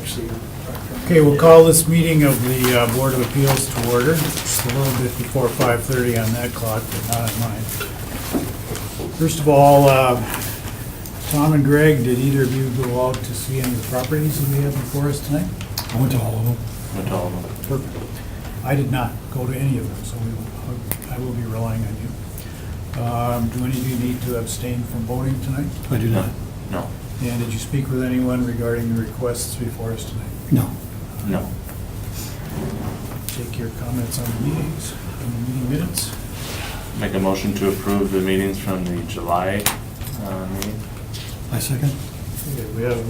proceed. Okay, we'll call this meeting of the Board of Appeals to order. It's a little bit before 5:30 on that clock, but not on mine. First of all, Tom and Greg, did either of you go out to see any of the properties that we have before us tonight? I went to all of them. Perfect. I did not go to any of them, so I will be relying on you. Do any of you need to abstain from voting tonight? I do not. No. And did you speak with anyone regarding the requests before us tonight? No. No. Take your comments on the meetings, on the meeting minutes. Make a motion to approve the meetings from the July meeting. I second. Okay, we have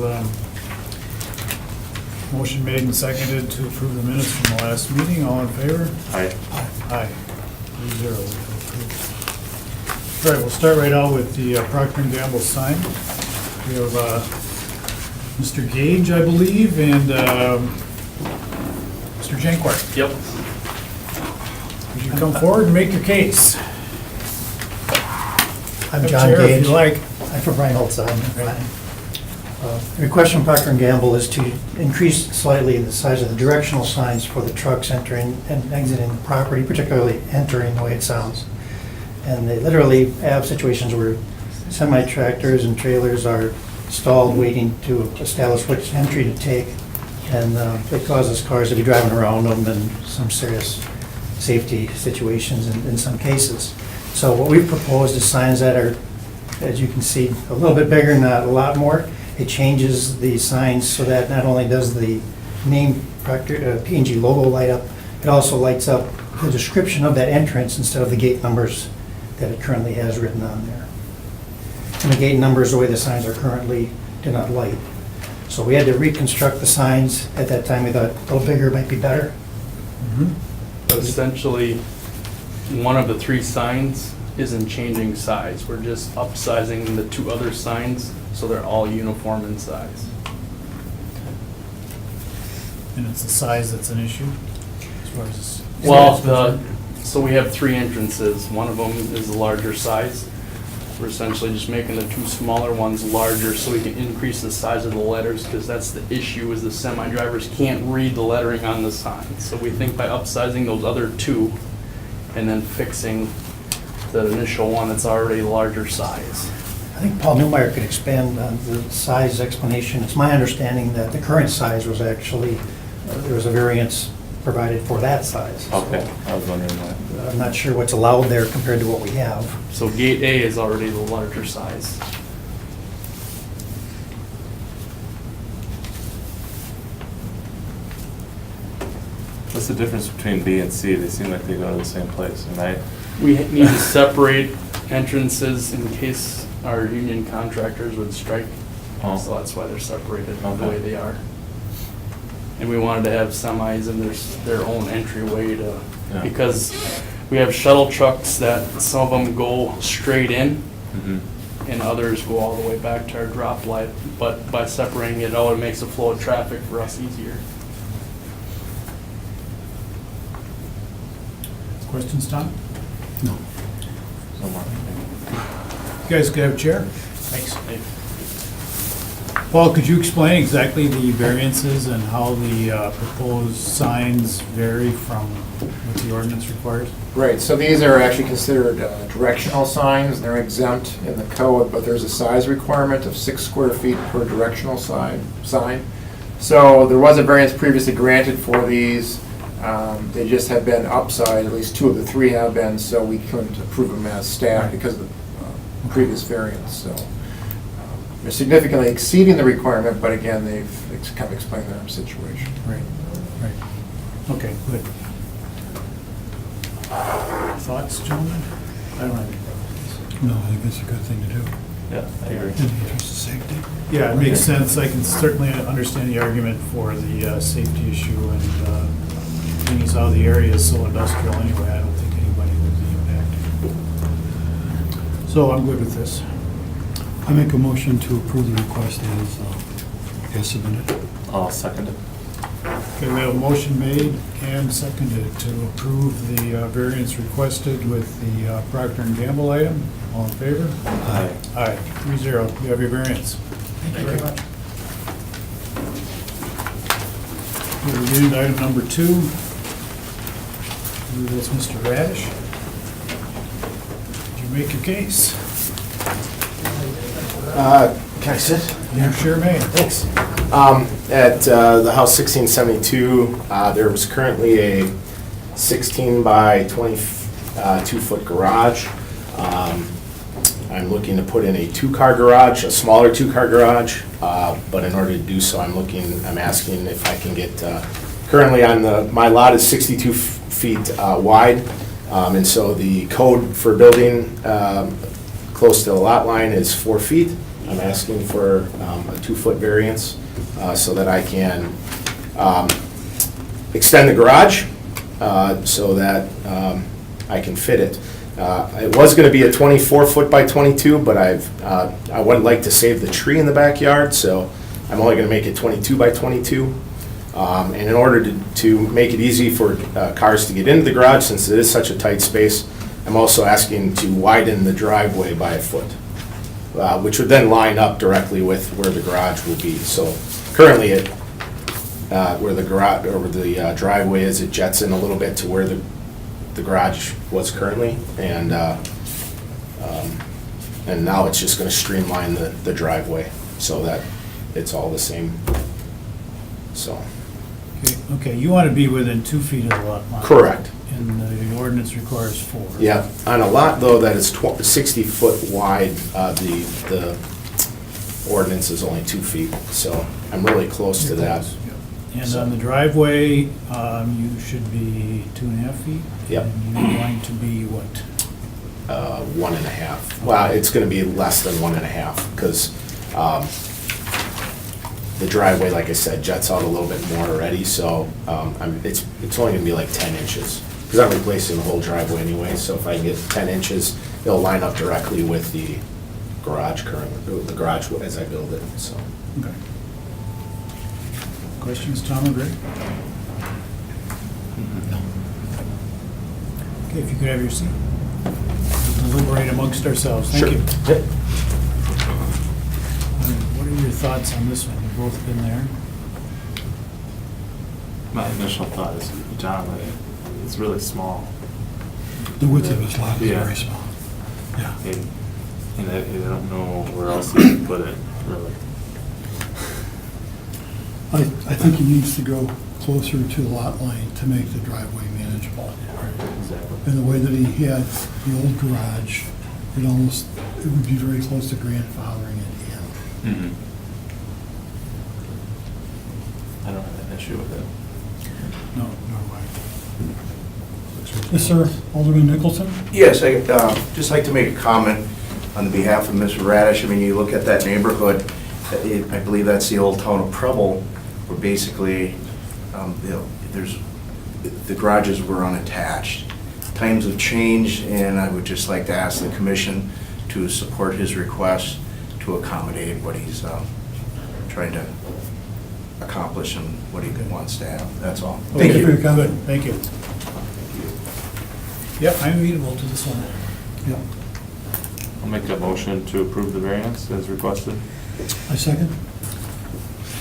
motion made and seconded to approve the minutes from the last meeting. All in favor? Aye. Aye. 3-0. All right, we'll start right out with the Procter & Gamble sign. We have Mr. Gage, I believe, and Mr. Jankwart. Yep. Would you come forward and make your case? I'm Have a John chair if Gage. you like. I'm from Reinhold Sign. The request from Procter & Gamble is to increase slightly the size of the directional signs for the trucks entering and exiting the property, particularly entering the way it sounds. And they literally have situations where semi-tractors and trailers are stalled waiting to establish which entry to take. And it causes cars to be driving around them and some serious safety situations in some cases. So what we've proposed is signs that are, as you can see, a little bit bigger, not a lot more. It changes the signs so that not only does the name Procter, P&G logo light up, it also lights up the description of that entrance instead of the gate numbers that it currently has written on there. And the gate numbers, the way the signs are currently, do not light. So we had to reconstruct the signs. At that time, we thought a little bigger might be better. But essentially, one of the three signs isn't changing size. We're just upsizing the two other signs so they're all uniform in size. And it's the size that's an issue, as far as... Well, so we have three entrances. One of them is the larger size. We're essentially just making the two smaller ones larger so we can increase the size of the letters, because that's the issue, is the semi-drivers can't read the lettering on the sign. So we think by upsizing those other two and then fixing the initial one that's already larger size. I think Paul Newmeyer could expand on the size explanation. It's my understanding that the current size was actually, there was a variance provided for that size. So, Okay, I was wondering that. I'm not sure what's allowed there compared to what we have. So gate A is already the larger size. What's the difference between B and C? They seem like they go to the same place, and I, We need to separate entrances in case our union contractors would strike. Oh. So that's why they're separated the Okay. way they are. And we wanted to have semis in their own entryway to, Yeah. because we have shuttle trucks that some of them go straight in and others go all the way back to our drop light. But by separating it out, it makes the flow of traffic for us easier. Questions, Tom? No. somewhere. You guys could have a chair. Thanks. Paul, could you explain exactly the variances and how the proposed signs vary from what the ordinance requires? Right, so these are actually considered directional signs. They're exempt in the code, but there's a size requirement of 6 square feet per directional sign. So there was a variance previously granted for these. They just have been upsized, at least 2 of the 3 have been, so we couldn't approve them as staff because of the previous variance. So they're significantly exceeding the requirement, but again, they've kind of explained their situation. Right, right. Okay, good. Thoughts, gentlemen? I don't have any problems. No, I think that's a good thing to do. Yeah, I agree. In the interest of safety. Yeah, it makes sense. I can certainly understand the argument for the safety issue, and being as how the area is so industrial anyway, I don't think anybody would be impacted. So I'm good with this. I make a motion to approve the request as submitted. I'll second it. Okay, we have a motion made and seconded to approve the variance requested with the Procter & Gamble item. All in favor? Aye. Aye, 3-0. You have your variance. Thank you very much. Okay, we're getting to item number 2. I believe that's Mr. Radish. Did you make your case? Can I sit? You sure may. Thanks. At the house 1672, there was currently a 16 by 22-foot garage. I'm looking to put in a 2-car garage, a smaller 2-car garage, but in order to do so, I'm asking if I can get, currently on my lot is 62 feet wide, and so the code for building close to the lot line is 4 feet. I'm asking for a 2-foot variance so that I can extend the garage so that I can fit it. It was going to be a 24-foot by 22, but I would like to save the tree in the backyard, so I'm only going to make it 22 by 22. And in order to make it easy for cars to get into the garage, since it is such a tight space, I'm also asking to widen the driveway by a foot, which would then line up directly with where the garage will be. So currently, where the garage or the driveway is, it jets in a little bit to where the garage was currently, and now it's just going to streamline the driveway so that it's all the same. So Okay, you want to be within 2 feet of the lot line. correct. And the ordinance requires 4. Yeah, on a lot though that is 60 foot wide, the ordinance is only 2 feet, so I'm really close to that. Yep. And on the driveway, you should be 2.5 feet? Yep. And you're going to be what? 1.5. Well, it's gonna be less than 1.5, because the driveway, like I said, jets out a little bit more already, so it's only gonna be like 10 inches. Because I'm replacing the whole driveway anyway, so if I can get 10 inches, it'll line up directly with the garage currently, the garage as I build it, so. Okay. Questions, Tom or Greg? Okay, if you could have your seat. We'll deliberate amongst ourselves. Thank you. Yep. What are your thoughts on this one? You've both been there. My initial thought is, John, like, it's really small. The width of his lot is Yeah. very small. Yeah. And I don't know where else you can put it, really. I think he needs to go closer to the lot line to make the driveway manageable. Exactly. And the way that he had the old garage, it would be very close to grandfathering it in. Mhm. I don't have an issue with it. No, no way. Yes, sir. Alderman Nicholson? Yes, I'd just like to make a comment on behalf of Mr. Radish. I mean, you look at that neighborhood, I believe that's the old town of Preble, where basically, the garages were unattached. Times have changed, and I would just like to ask the commission to support his request to accommodate what he's trying to accomplish and what he wants to have. That's all. Thank Okay, for your you. comment. Good, thank you. Yep, I'm amenable to this one. Yeah. I'll make a motion to approve the variance as requested. I second.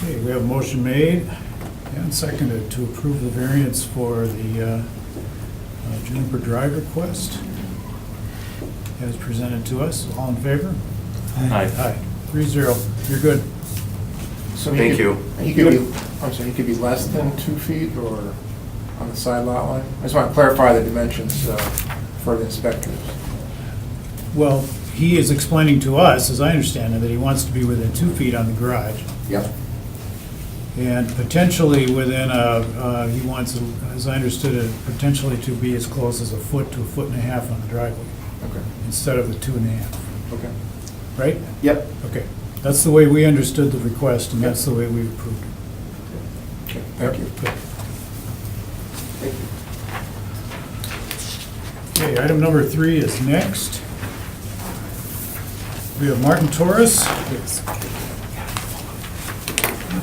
Okay, we have a motion made and seconded to approve the variance for the Juniper Drive request as presented to us. All in favor? Aye. Aye. 3-0. You're good. So Thank you. He could be, I'm sorry, he could be less than 2 feet or on the side lot line? I just want to clarify the dimensions for the inspectors. Well, he is explaining to us, as I understand it, that he wants to be within 2 feet on the garage. Yep. And potentially within he wants, as I understood it, potentially to be as close as a foot to a foot and a half on the driveway Okay. instead of the 2.5, Okay. right? Yep. Okay. That's the way we understood the request, and that's the way we approved it. Okay, thank you. Good. Okay, item number 3 is next. We have Martin Torres.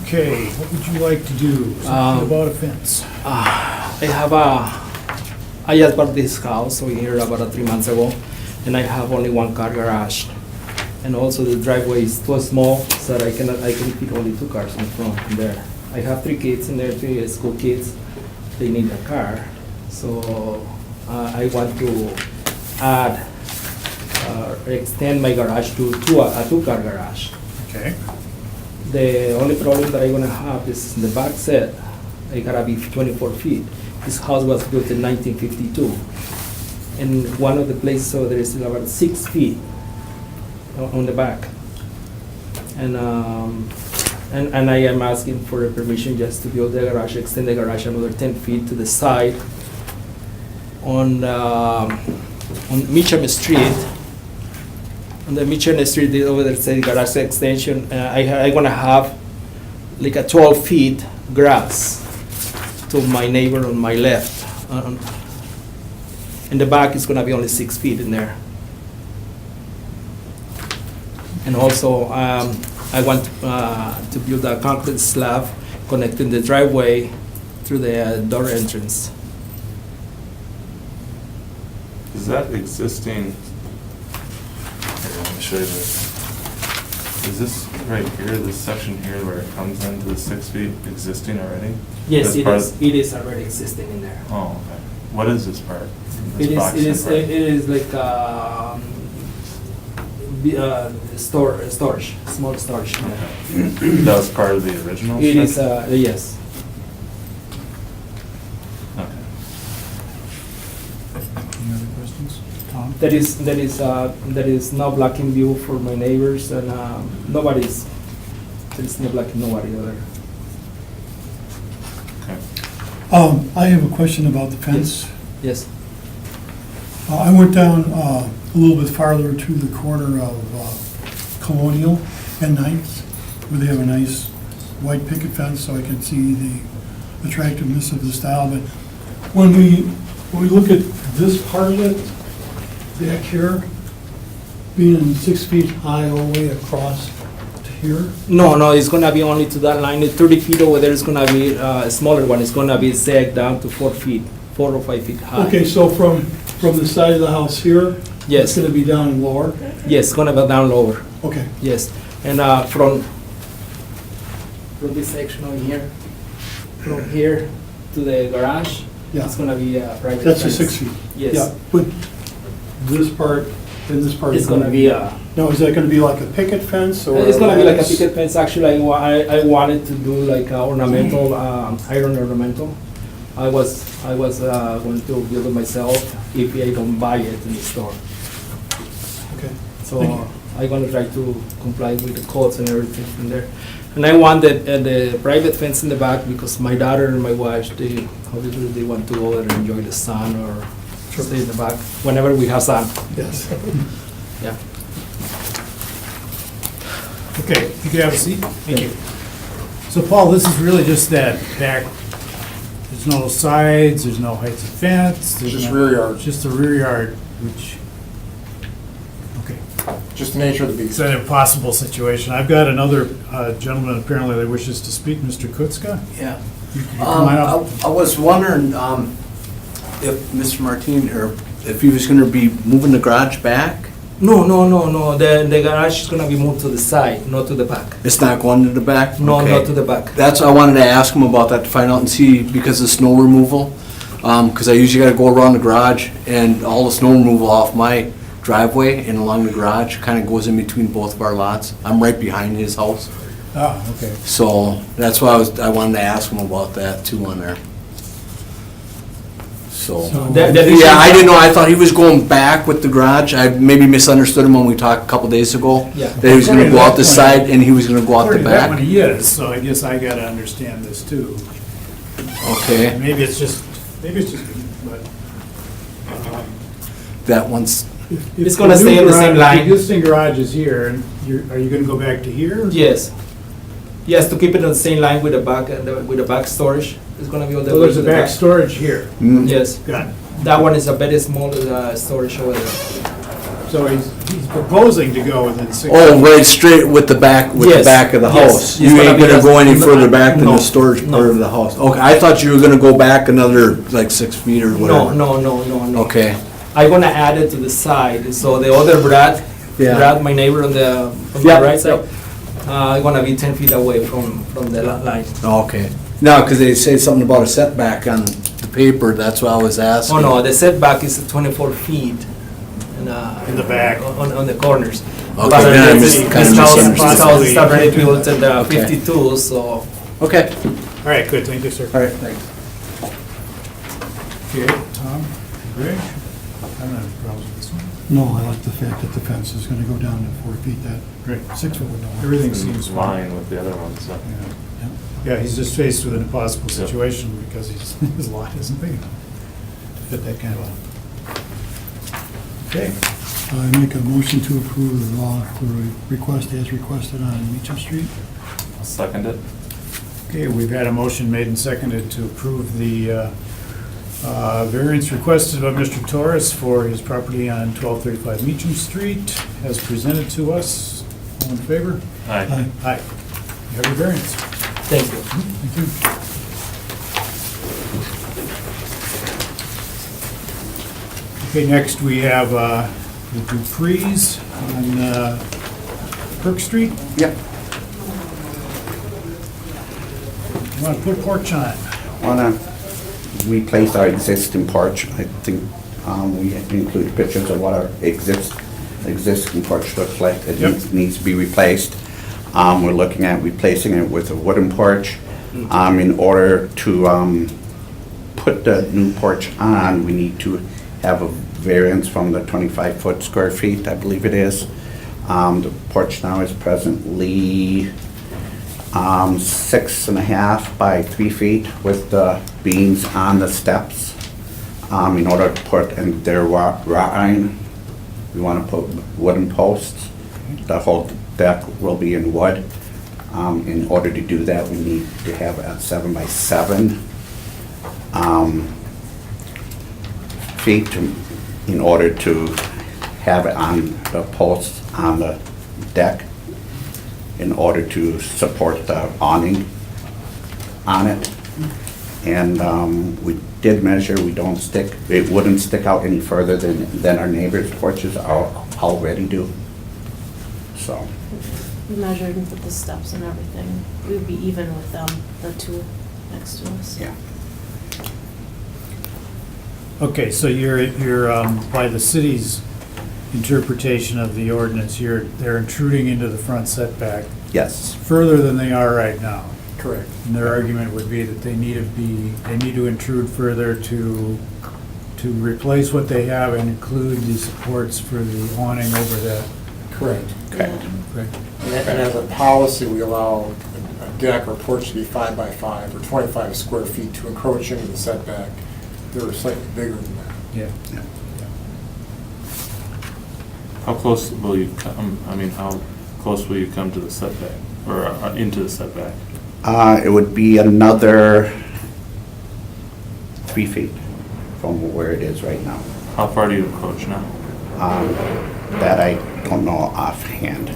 Okay, what would you like to do? Something about a fence. I just bought this house over here about 3 months ago, and I have only 1-car garage. And also the driveway is too small, so that I can fit only 2 cars in front there. I have 3 kids in there, 3 school kids. They need a car, so I want to add, extend my garage to a 2-car garage. Okay. The only problem that I'm gonna have is the back set, I gotta be 24 feet. This house was built in 1952. And one of the places over there is about 6 feet on the back. And I am asking for a permission just to build the garage, extend the garage another 10 feet to the side on Mitcham Street. On the Mitcham Street, over there says garage extension, I'm gonna have like a 12 feet grass to my neighbor on my left. In the back, it's gonna be only 6 feet in there. And also, I want to build a concrete slab connecting the driveway through the door entrance. Is that existing? Here, let me show you this. Is this right here, this section here where it comes into the 6 feet existing already? Yes, This it part- is. It is already existing in there. Oh, okay. What is this part? This It is. box It is. part? It is like storage, small storage. in there. Okay. That was part of the original? It is. structure? Yes. Okay. Any other questions? Tom? There is no blocking view for my neighbors, and there is no blocking nobody other. Okay. I have a question about the fence. Yes. I went down a little bit farther to the corner of Colonial and Ninth, where they have a nice white picket fence, so I can see the attractiveness of the style. But when we look at this part of it, back here, being 6 feet high all the way across to here, No, it's gonna be only to that line. The 30 feet over there is gonna be a smaller one. It's gonna be sagged down to 4 feet, 4 or 5 feet high. okay, so from the side of the house here, Yes. it's gonna be down lower? Yes, it's gonna be down lower. Okay, Yes, and from this section over here, from here to the garage, yeah, it's gonna be a private that's the fence. 6 feet. Yes. Yeah, but this part and this part It's is gonna be a. Now, is that gonna be like a picket fence or? It's gonna be like a lattice? picket fence. Actually, I wanted to do like a ornamental, iron ornamental. I was going to build it myself if I don't buy it in the store. Okay. So Thank you. I'm gonna try to comply with the codes and everything from there. And I want the private fence in the back because my daughter and my wife, they obviously they want to go there and enjoy the sun or stay in the back whenever we have sun. Yes. Yeah. Okay, you can have a seat. Thank you. So Paul, this is really just that back, there's no sides, there's no heights of fence. there's Just no- rear yard. Just the rear yard, which, okay. Just the nature of the It's beast. an impossible situation. I've got another gentleman apparently that wishes to speak, Mr. Kutzka. Yeah. You can come on up. I was wondering if Mr. Martin, or if he was gonna be moving the garage back? No. The garage is gonna be moved to the side, not to the back. It's not going to the back? No, Okay. not to the back. That's, I wanted to ask him about that, to find out and see, because of snow removal. Because I usually gotta go around the garage, and all the snow removal off my driveway and along the garage kind of goes in between both of our lots. I'm right behind his house. Ah, okay. So that's why I wanted to ask him about that too on there. So, yeah, I didn't know, I thought he was going back with the garage. I maybe misunderstood him when we talked a couple days ago. Yeah. That he was gonna go out the According to that side and he was gonna go out the According to that one, back. he is, so I guess I gotta understand this too. Okay, Maybe it's just, but. that one's, It's gonna stay in the same line. The existing garage is here, and are you gonna go back to here? Yes. Yes, to keep it on the same line with the back with the back storage. It's gonna be on the. So there's to a the back storage here. Yes. Got it. That one is a very small storage over there. So he's proposing to go within 6. oh, right straight with the back, with the Yes, back of the yes. house. It's You gonna ain't be gonna just go any in the further back. back than No, the storage no. part of the house. Okay, I thought you were gonna go back another, like 6 feet or whatever. No. Okay, I'm gonna add it to the side. So the other Brad, Yeah. my neighbor on the Yeah. right side, I wanna be 10 feet away from the lot line. Okay. No, because they say something about a setback on the paper, that's what I was asking. Oh, no, the setback is 24 feet and, In the back. on the corners. Okay, But then I this kind of house misunderstood. is already built in the Okay. 52, so. Okay, All right, good, thank you, sir. all right, thanks. Okay, Tom, Greg? I don't have any problems with this one. No, I like the fact that the fence is gonna go down to 4 feet, that Great. 6 foot would not. Everything In seems fine. line with the other ones, so. Yeah. Yeah, he's just faced with an impossible situation because his lot isn't big enough to fit that kind of a. Okay, I make a motion to approve the request as requested on Meacham Street. I'll second it. okay, we've had a motion made and seconded to approve the variance requested by Mr. Torres for his property on 1235 Meacham Street as presented to us. All in favor? Aye. Aye. You have your variance. Thank you. Thank you. Okay, next we have the Dupree's on Kirk Street. Yep. You want to put porch on? Want to replace our existing porch. I think we include pictures of what our existing porch looks like. It Yep. needs to be replaced. We're looking at replacing it with a wooden porch. In order to put the new porch on, we need to have a variance from the 25-foot square feet, I believe it is. The porch now is presently 6.5 by 3 feet with the beams on the steps. In order to put in their wrought iron, we want to put wooden posts. The whole deck will be in wood. In order to do that, we need to have a 7 by 7 feet in order to have it on the posts on the deck in order to support the awning on it. And we did measure, it wouldn't stick out any further than our neighbors' porches already do. So, We measured and put the steps and everything. We would be even with them, the two next to us. yeah. Okay, so you're by the city's interpretation of the ordinance, they're intruding into the front setback Yes. further than they are right now. Correct. And their argument would be that they need to intrude further to replace what they have and include the supports for the awning over that. Correct. Okay. Correct? And as a policy, we allow a deck or porch to be 5 by 5 or 25 square feet to encroach into the setback. They're slightly bigger than that. Yeah. How close will you come, how close will you come to the setback, or into the setback? It would be another 3 feet from where it is right now. How far do you encroach now? That I don't know offhand.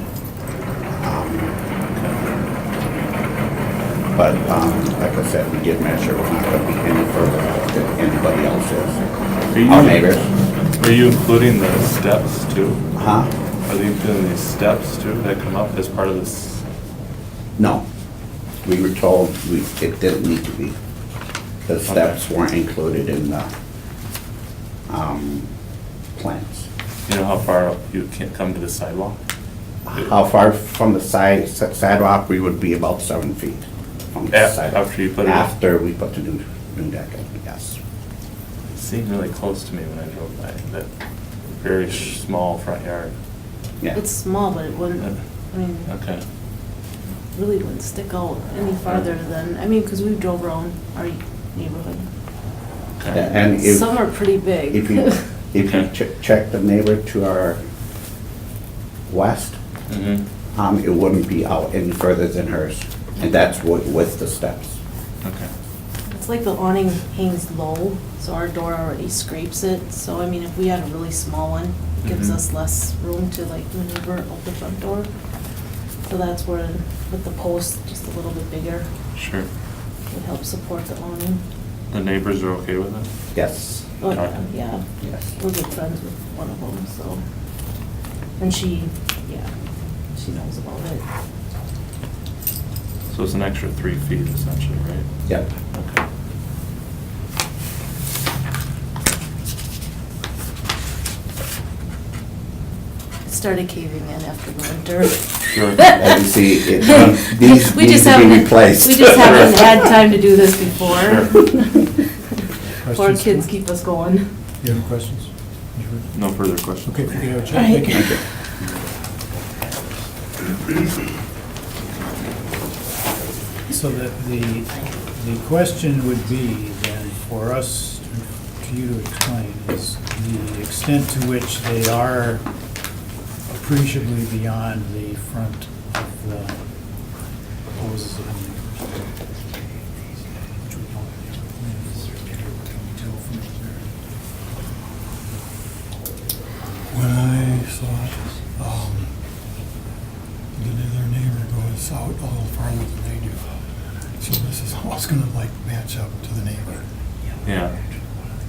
But like I said, we did measure, we're not going to be any further than anybody else is. Our neighbors. Are you including the steps too? Huh? Are you including these steps too that come up as part of this? No. We were told it didn't need to be. The steps weren't included in the plans. You know how far up you can come to the sidewalk? How far from the sidewalk? We would be about 7 feet from the sidewalk. After you put it in? After we put the new deck in, yes. It seemed really close to me when I drove by, that very small front yard. Yeah. It's small, but it wouldn't, Okay. really wouldn't stick out any farther than, because we drove around our neighborhood. Okay. And if, Some are pretty big. if you check the neighbor to our west, Mm-hmm. it wouldn't be out any further than hers. And that's with the steps. Okay. It's like the awning hangs low, so our door already scrapes it. So, if we had a really small one, it gives Mhm. us less room to maneuver out the front door. So that's where, with the post just a little bit bigger, Sure. would help support the awning. The neighbors are okay with it? Yes, Oh, yeah, Okay. yeah. yes. We're good friends with one of them, so. And she knows about it. So it's an extra 3 feet essentially, right? Yep. Okay. It started caving in after the winter. Sure. As you see, these We need just to be haven't, replaced. we just haven't had time to do this before. Poor Questions? kids keep us going. You have any questions? No further questions. Okay, if you could have a chat, thank you. So that the question would be then for us, to you to explain, is the extent to which they are appreciably beyond the front of the hoses of the neighbors. Which we don't tell from there. When I saw it, their neighbor goes out a little farther than they do. So this is almost gonna like match up to the neighbor. Yeah,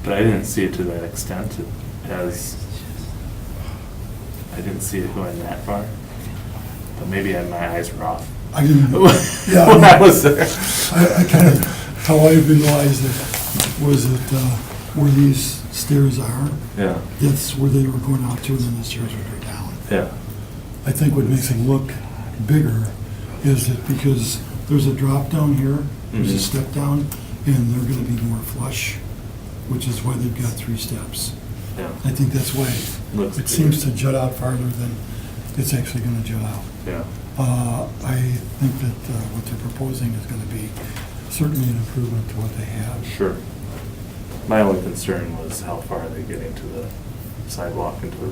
but I didn't see it to that extent as, I didn't see it going that far. But maybe my eyes were off. I didn't, yeah. When I was there. I kind of, how I visualized it was that where these stairs are, Yeah, that's where they were going out to, and then the stairs would go down. yeah, I think what makes it look bigger is that because there's a drop down here, there's a Mhm. step down, and they're gonna be more flush, which is why they've got 3 steps. yeah. I think that's why Looks it seems to bigger. jut out farther than it's actually gonna jut out. Yeah, I think that what they're proposing is gonna be certainly an improvement to what they have. sure. My only concern was how far are they getting to the sidewalk and to the,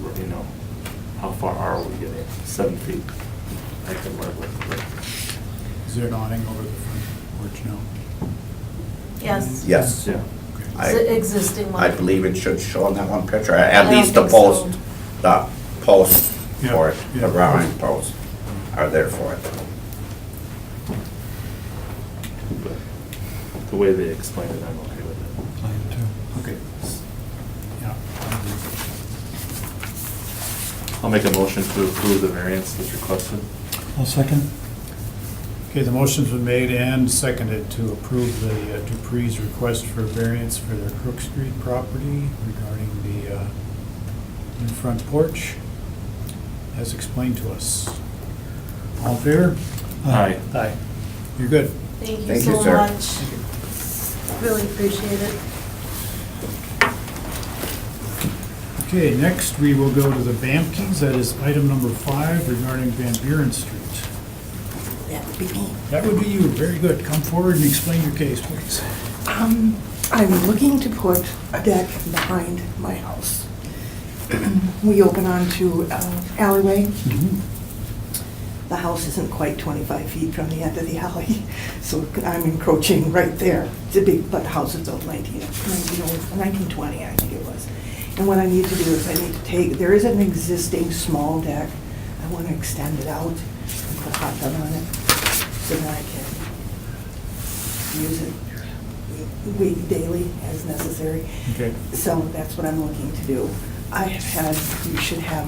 how far are we getting? 7 feet, I can live with, but, Is there an awning over the front porch now? Yes. Yes. yeah. It's the existing one. I believe it should show on that one picture, I at don't least the think so. post, the posts Yeah, for it, yeah. the rowing posts are there for it. But the way they explained it, I'm okay with it. I am too. Okay. Yeah. I agree. I'll make a motion to approve the variance as requested. I'll second. Okay, the motion's been made and seconded to approve the Dupree's request for variance for their Crook Street property regarding the in front porch, as explained to us. All in favor? Aye. Aye. You're good. Thank you Thank so you, sir. much. Really appreciate it. Okay, next we will go to the Bamkes. That is item number 5 regarding Van Buren Street. That would be me. That would be you. Very good. Come forward and explain your case, please. I'm looking to put a deck behind my house. We open onto alleyway. The house isn't quite 25 feet from the end of the alley, so I'm encroaching right there. It's a big, but the house is built 1920, I think it was. And what I need to do is I need to take, there is an existing small deck. I want to extend it out and put a hot tub on it so that I can use it daily as necessary. Okay. So that's what I'm looking to do. I have had, you should have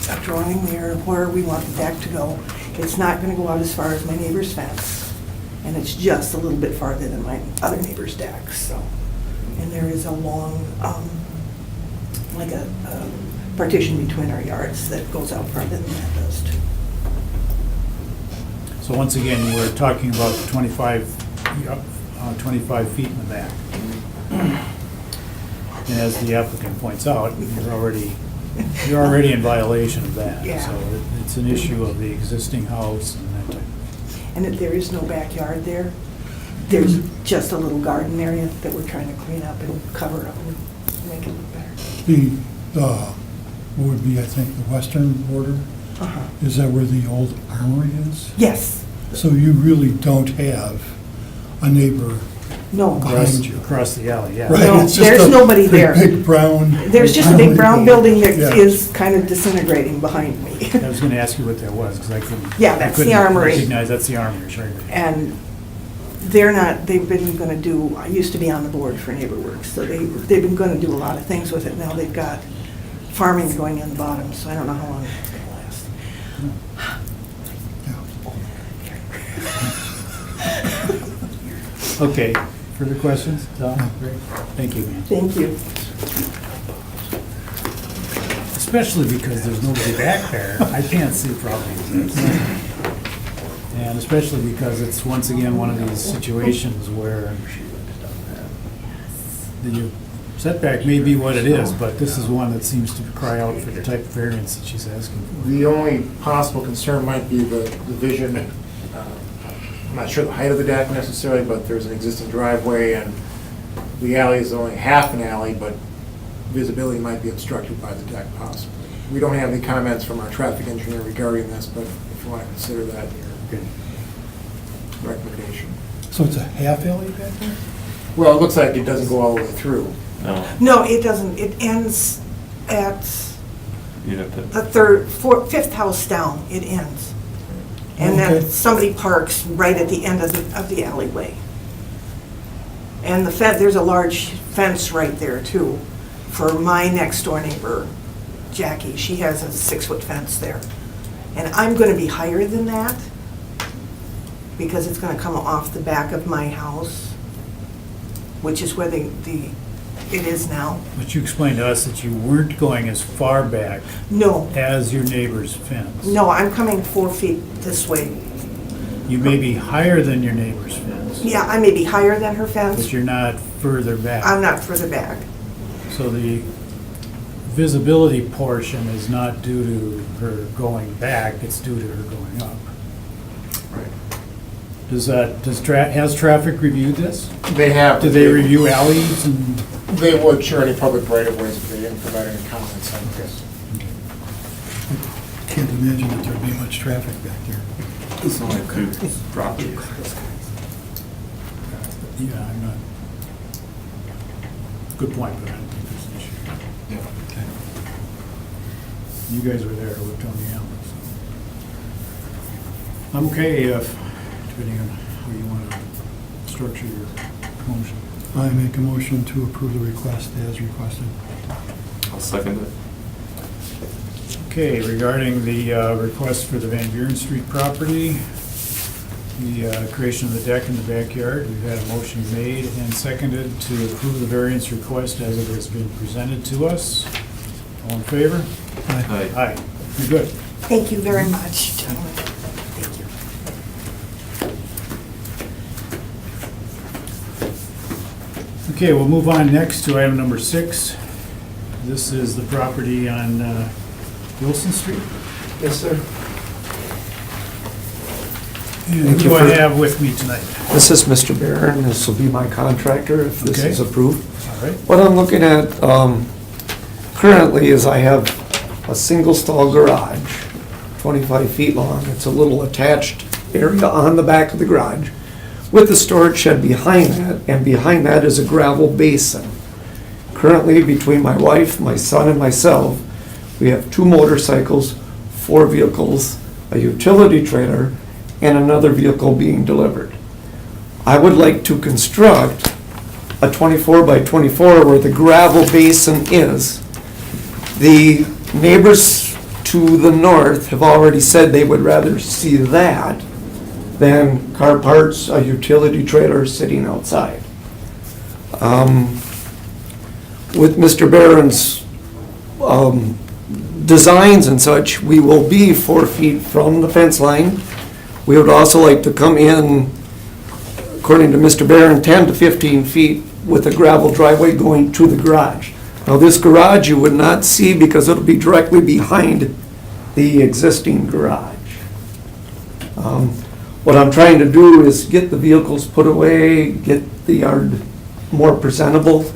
a drawing there of where we want the deck to go. It's not gonna go out as far as my neighbor's fence, and it's just a little bit farther than my other neighbor's deck, so. And there is a long, like a partition between our yards that goes out farther than that does too. So once again, we're talking about 25 feet in the back. And as the applicant points out, you're already in violation of that. Yeah. So it's an issue of the existing house and that type. And if there is no backyard there, there's just a little garden area that we're trying to clean up and cover up and make it look better. What would be, I think, the western border? Uh-huh. Is that where the old armory is? Yes, So you really don't have a neighbor no. behind you? Across the alley, yeah. Right, No, it's just there's a nobody there. Big brown. There's just a big brown building that Yeah. is kind of disintegrating behind me. I was gonna ask you what that was, because I couldn't. Yeah, I that's the couldn't armory. Recognize, that's the armory, right. And they're not, they've been gonna do, I used to be on the board for NeighborWorks, so they've been gonna do a lot of things with it. Now they've got farming going in the bottom, so I don't know how long it's gonna last. Okay, further questions? Tom? Great. Thank you, man. Thank you. Especially because there's nobody back there, I can't see problems. And especially because it's, once again, one of these situations where the setback may be what it is, but this is one that seems to cry out for the type of variance that she's asking for. The only possible concern might be the vision. I'm not sure the height of the deck necessarily, but there's an existing driveway, and the alley is only half an alley, but visibility might be obstructed by the deck possibly. We don't have any comments from our traffic engineer regarding this, but if you want to consider that in your recommendation. So it's a half alley back there? Well, it looks like it doesn't go all the way through. No, No, it doesn't. It ends at you'd have to, the fifth house down. It ends. And then Okay. somebody parks right at the end of the alleyway. And the there's a large fence right there too, for my next door neighbor, Jackie. She has a 6-foot fence there. And I'm gonna be higher than that, because it's gonna come off the back of my house, which is where it is now. But you explained to us that you weren't going as far back No, as your neighbor's fence. no, I'm coming 4 feet this way. You may be higher than your neighbor's fence, Yeah, I may be higher than her fence. but you're not further back. I'm not further back. So the visibility portion is not due to her going back, it's due to her going up. Has traffic reviewed this? They have. Do they review alleys and? They would, sure, any public right-of-ways if they didn't provide any comments on this. Can't imagine that there'd be much traffic back there. it's only 2 properties. Yeah, I'm not. Good point, but I don't think there's an issue. You guys were there, I looked on the alley, so. I'm okay if, depending on how you want to structure your motion. I make a motion to approve the request as requested. I'll second it. Okay, regarding the request for the Van Buren Street property, the creation of the deck in the backyard, we've had a motion made and seconded to approve the variance request as it has been presented to us. All in favor? Aye. Aye. You're good. Thank you very much, gentlemen. Thank you. Okay, we'll move on next to item number 6. This is the property on Wilson Street. Yes, sir. And who do I have with me tonight? This is Mr. Barron. This will be my contractor if this Okay. is approved. All right. What I'm looking at currently is I have a single-stall garage, 25 feet long. It's a little attached area on the back of the garage with the storage shed behind that, and behind that is a gravel basin. Currently, between my wife, my son, and myself, we have 2 motorcycles, 4 vehicles, a utility trailer, and another vehicle being delivered. I would like to construct a 24 by 24 where the gravel basin is. The neighbors to the north have already said they would rather see that than car parts, a utility trailer sitting outside. With Mr. Barron's designs and such, we will be 4 feet from the fence line. We would also like to come in, according to Mr. Barron, 10 to 15 feet with a gravel driveway going to the garage. Now, this garage you would not see because it'll be directly behind the existing garage. What I'm trying to do is get the vehicles put away, get the yard more presentable.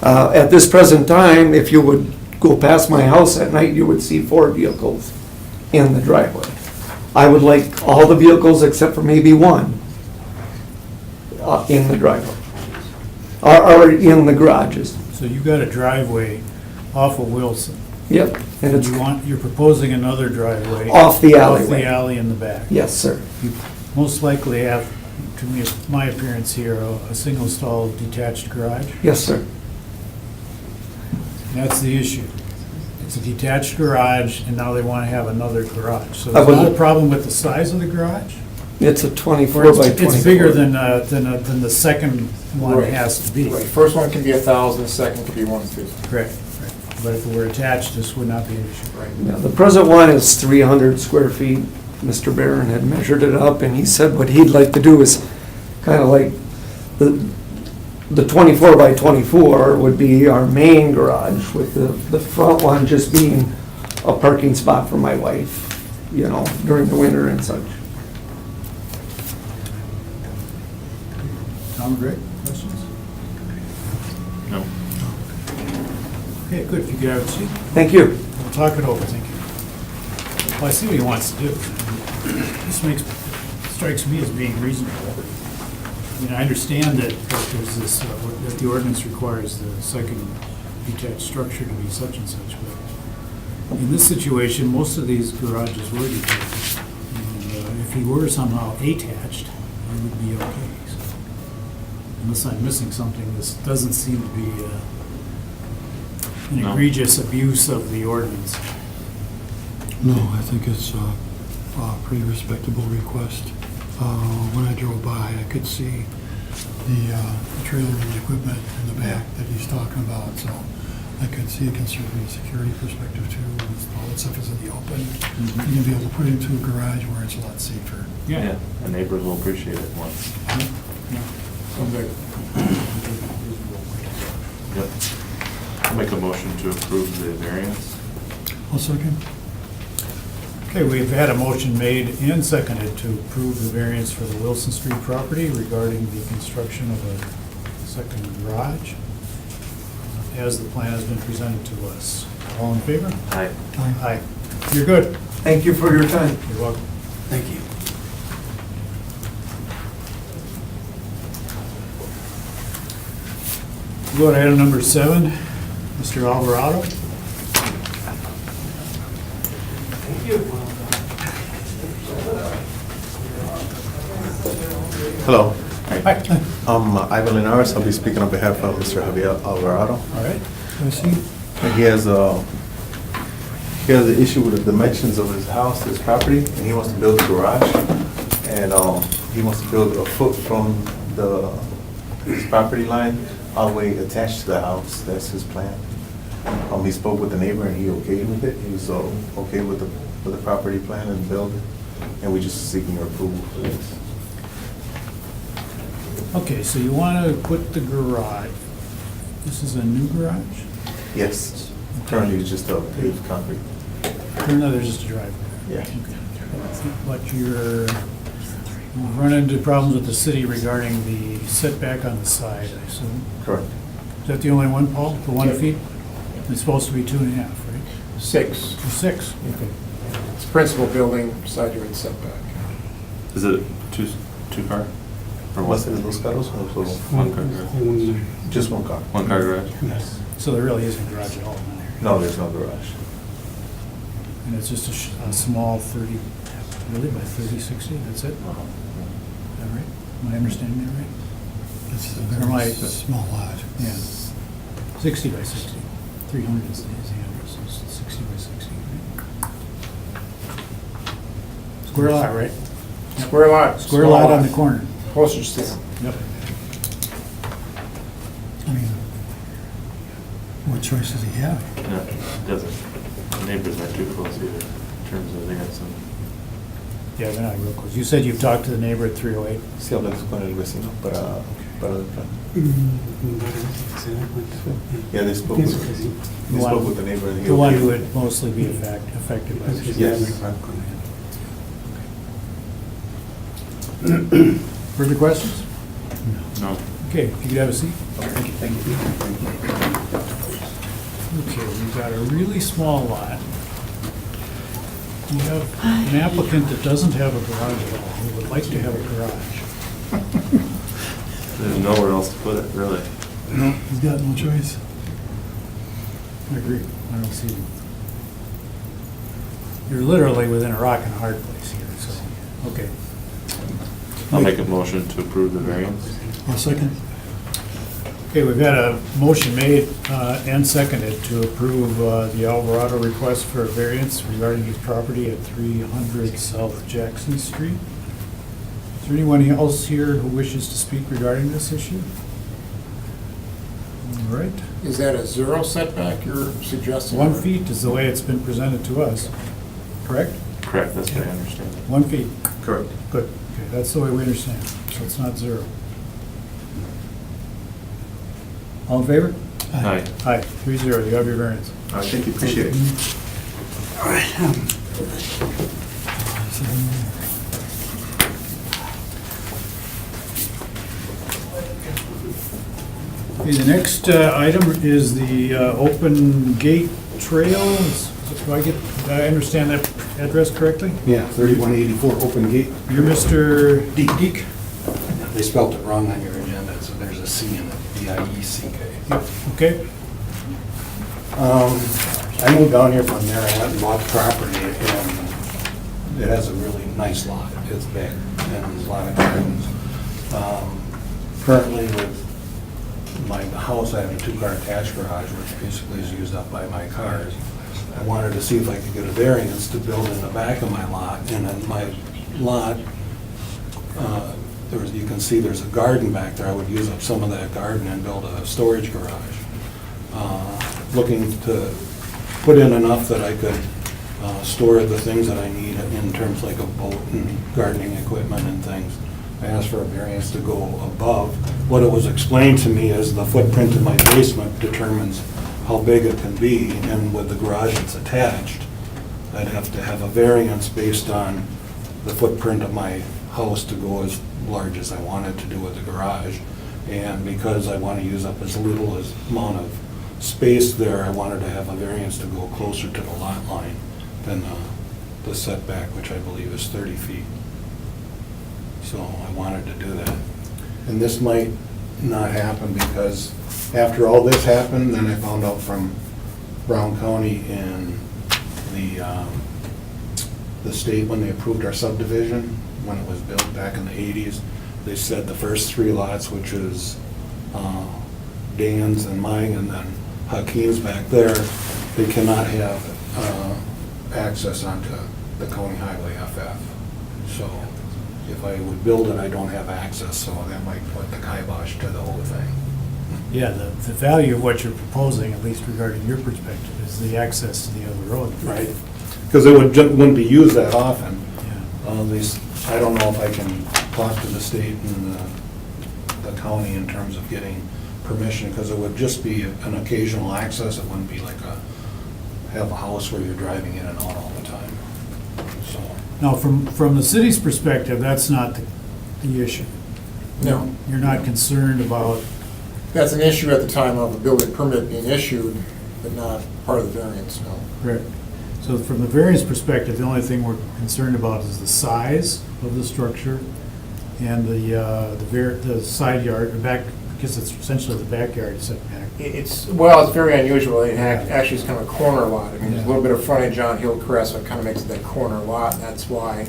At this present time, if you would go past my house at night, you would see 4 vehicles in the driveway. I would like all the vehicles except for maybe 1 in the driveway, or in the garages. So you got a driveway off of Wilson. Yep, and it's You're proposing another driveway. off the Off the alleyway. alley in the back. Yes, sir. You most likely have, to me, my appearance here, a single-stall detached garage. Yes, sir. That's the issue. It's a detached garage, and now they want to have another garage. So I there's would- not a problem with the size of the garage? It's a 24 Or by 24. it's bigger than the second one Right. has to be. Right, first one can be 1,000, the second can be 150. Correct, right. But if it were attached, this would not be an issue. Right. Yeah, the present one is 300 square feet. Mr. Barron had measured it up, and he said what he'd like to do is kind of like the 24 by 24 would be our main garage, with the front one just being a parking spot for my wife, you know, during the winter and such. Tom, Greg, questions? No. Okay, good, if you could have a seat. Thank you. We'll talk it over, thank you. Well, I see what he wants to do. This strikes me as being reasonable. I mean, I understand that there's this, that the ordinance requires the second detached structure to be such and such, but in this situation, most of these garages were detached. And if he were somehow attached, it would be okay. So, unless I'm missing something, this doesn't seem to be an No. egregious abuse of the ordinance. No, I think it's a pretty respectable request. When I drove by, I could see the trailer and the equipment in the back that he's talking about, so I could see it considering a security perspective too. All that stuff is in the open. You're gonna be able to put it into a garage where it's a lot safer. Yeah. The neighbors will appreciate it once. Sounds like Yep. I'll make a motion to approve the variance. I'll second. Okay, we've had a motion made and seconded to approve the variance for the Wilson Street property regarding the construction of a second garage, as the plan has been presented to us. All in favor? Aye. Aye. You're good. Thank you for your time. You're welcome. Thank you. Go to item number 7, Mr. Alvarado. Hello, Hi. I'm Ivan Linares. I'll be speaking on behalf of Mr. Javier Alvarado. All right. Have a seat. And he has an issue with the dimensions of his house, his property, and he wants to build a garage. And he wants to build a foot from his property line all the way attached to the house. That's his plan. He spoke with the neighbor and he okayed with it. He was okay with the property plan and building. And we're just seeking your approval for this. Okay, so you want to put the garage, this is a new garage? Yes, currently it's just a paved concrete. No, there's just a driveway. Yeah. Okay. But you've run into problems with the city regarding the setback on the side, I assume? Correct. Is that the only one, Paul, the 1 feet? It's supposed to be 2.5, right? 6. Or 6, okay. It's principal building, side yard setback. Is it two car? Or What's one? it, Los Carros? Or solo? One car garage? Just one car. One car garage? Yes. So there really isn't a garage at all in there? No, there's no garage. And it's just a small 30, really, by 30, 60, that's it? Is that right? Am I understanding that right? It's a Or am I- very small lot. Yeah. 60 by 60. 300 is the address, so it's 60 by 60, right? Square lot, right? Square lot. Square small lot on the corner. Postage stamp. Yep. I mean, what choice does he have? No, it doesn't. The neighbors aren't too close either, in terms of they got some. Yeah, they're not real close. You said you've talked to the neighbor at 308? Sí, hablé con el vecino para el plan. Yeah, they spoke with the neighbor. And he The one okayed. who would mostly be affected by this? Yes. Further questions? No. Okay, if you could have a seat. Thank you. Okay, we've got a really small lot. We have an applicant that doesn't have a garage at all, who would like to have a garage. There's nowhere else to put it, really. No, he's got no choice. I agree. I don't see. You're literally within a rock and a hard place here, so, okay. I'll make a motion to approve the variance. I'll second. Okay, we've got a motion made and seconded to approve the Alvarado request for a variance regarding his property at 300 South Jackson Street. there anyone else here who wishes to speak regarding this issue? All right. Is that a zero setback you're suggesting? 1 feet is the way it's been presented to us, correct? Correct, that's what I understand. 1 feet. Correct. Good. Okay, that's the way we understand it. So it's not zero. All in favor? Aye. Aye, 3-0. You have your variance. Thank you, appreciate it. Okay, the next item is the open gate trails. Did I understand that address correctly? Yeah, 3184 Open Gate. You're Mr. Deek. They spelled it wrong on your agenda, so there's a C in it, D-I-E-C-K. Okay. I moved down here from there, I went and bought the property, and it has a really nice lot. It's big, and there's a lot of gardens. Currently with my house, I have a 2-car attached garage, which basically is used up by my cars. I wanted to see if I could get a variance to build in the back of my lot, and in my lot, you can see there's a garden back there. I would use up some of that garden and build a storage garage. Looking to put in enough that I could store the things that I need in terms like a boat and gardening equipment and things. I asked for a variance to go above. What it was explained to me is the footprint in my basement determines how big it can be, and with the garage that's attached, I'd have to have a variance based on the footprint of my house to go as large as I wanted to do with the garage. And because I want to use up as little as amount of space there, I wanted to have a variance to go closer to the lot line than the setback, which I believe is 30 feet. So I wanted to do that. And this might not happen because after all this happened, then I found out from Brown County in the state, when they approved our subdivision, when it was built back in the 80s, they said the first 3 lots, which is Dan's and mine, and then Hakeem's back there, they cannot have access onto the county highway FF. So if I would build it, I don't have access, so that might put the kibosh to the whole thing. Yeah, the value of what you're proposing, at least regarding your perspective, is the access to the other road. Right. Because it wouldn't be used that often. Yeah. At least, I don't know if I can talk to the state and the county in terms of getting permission, because it would just be an occasional access. It wouldn't be like have a house where you're driving in and out all the time. So. Now, from the city's perspective, that's not the issue. No. You're not concerned about, That's an issue at the time of a building permit being issued, but not part of the variance, no. correct? So from the variance perspective, the only thing we're concerned about is the size of the structure and the side yard, the back, because it's essentially the backyard setback. It's very unusual. It actually is kind of a corner lot. I mean, there's a little bit of frontage on Hillcrest, so it kind of makes it that corner lot, and that's why,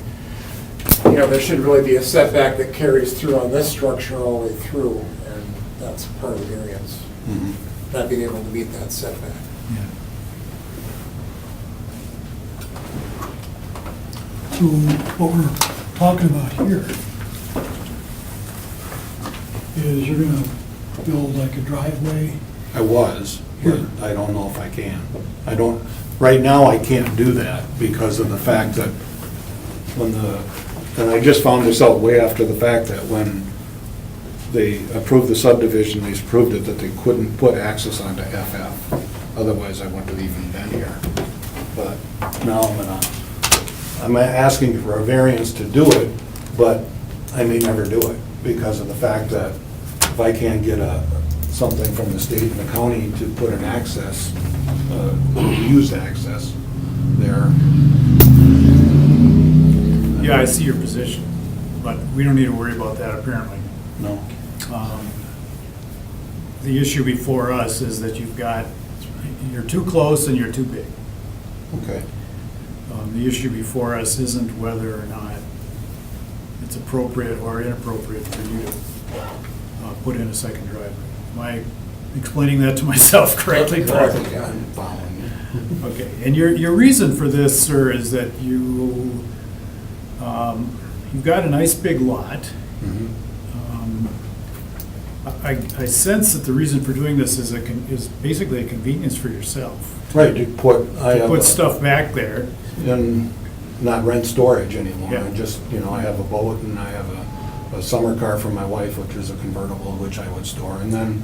there should really be a setback that carries through on this structure all the way through, and that's part of the variance, not being able to meet that setback. Yeah. So what we're talking about here is you're gonna build like a driveway. I was, but I don't know if I can. Right now, I can't do that because of the fact that and I just found this out way after the fact, that when they approved the subdivision, they approved it that they couldn't put access onto FF. Otherwise, I wouldn't have even been here. But now I'm asking for a variance to do it, but I may never do it because of the fact that if I can't get something from the state and the county to put an access, used access there. Yeah, I see your position, but we don't need to worry about that apparently. No. The issue before us is that you're too close and you're too big. Okay. The issue before us isn't whether or not it's appropriate or inappropriate for you to put in a second driveway. Am I explaining that to myself correctly? Correctly, yeah. I'm following you. Okay, and your reason for this, sir, is that you you've got a nice big lot. I sense that the reason for doing this is basically a convenience for yourself. Right, to put, I To have put stuff back there. and not rent storage anymore. Yeah. I just, I have a boat and I have a summer car for my wife, which is a convertible, which I would store. And then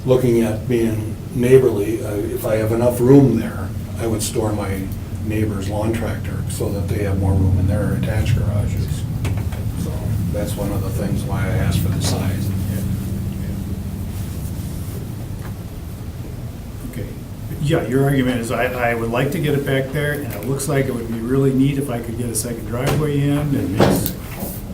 looking at being neighborly, if I have enough room there, I would store my neighbor's lawn tractor so that they have more room in their attached garages. So that's one of the things why I asked for the size. Okay. Yeah, your argument is I would like to get it back there, and it looks like it would be really neat if I could get a second driveway in. It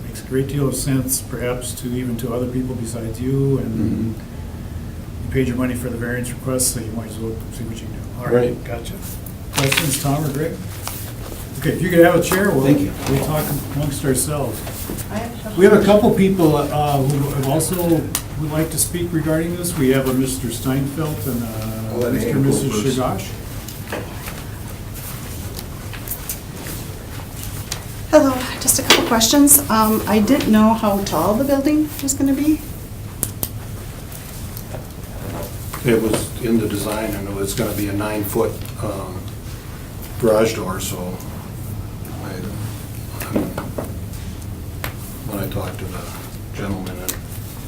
makes a great deal of sense, perhaps even to other people besides you, and you paid your money for the variance request, so you might as well see what you can do. All right, Right. gotcha. Questions, Tom or Greg? Okay, if you could have a chair, we'll talk amongst ourselves. We have a couple people who have also would like to speak regarding this. We have a Mr. Steinfeld and let Mr. Ann and go Mrs. first. Shigash. Hello, just a couple questions. I didn't know how tall the building was going to be. It was in the design, and it was gonna be a 9-foot garage door, so when I talked to the gentleman, and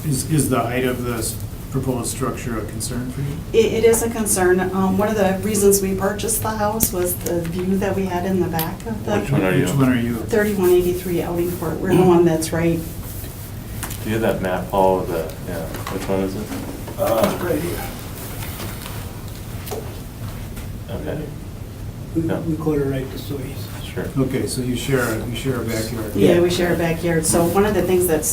Is the height of the proposed structure a concern for you? It is a concern. One of the reasons we purchased the house was the view that we had in the back of the Which one are you? 3183 Outing Court. We're the one that's right. Do you have that map, Paul, with the, yeah, which one is it? Right here. Okay, We call it right to Soys. sure. Okay, so you share a backyard. Yeah, we share a backyard. So one of the things that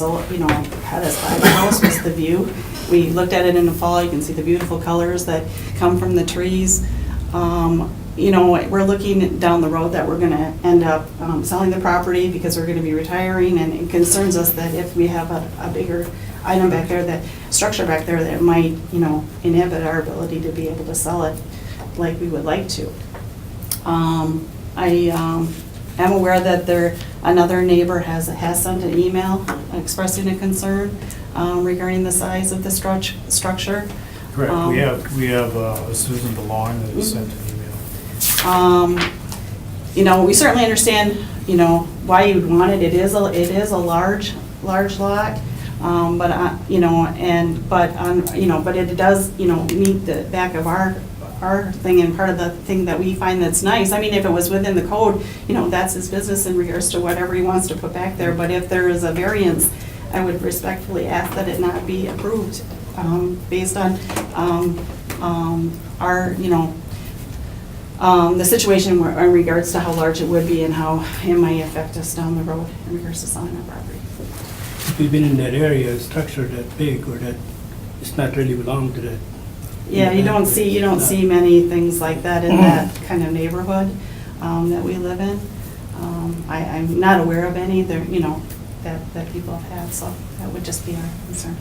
had us buy the house was the view. We looked at it in the fall. You can see the beautiful colors that come from the trees. We're looking down the road that we're going to end up selling the property because we're going to be retiring, and it concerns us that if we have a bigger item back there, that structure back there, that might, inhibit our ability to be able to sell it like we would like to. I am aware that another neighbor has sent an email expressing a concern regarding the size of the structure. Correct. We have Susan DeLong that has sent an email. We certainly understand, why you'd want it. It is a large lot. But it does, meet the back of our thing, and part of the thing that we find that's nice. I mean, if it was within the code, that's his business in regards to whatever he wants to put back there. But if there is a variance, I would respectfully ask that it not be approved, based on, the situation in regards to how large it would be and how it might affect us down the road in regards to selling our property. If you've been in that area, a structure that big or that it's not really belong to that. Yeah, you don't see many things like that in that kind of neighborhood that we live in. I'm not aware of any there, that people have had, so that would just be our concern.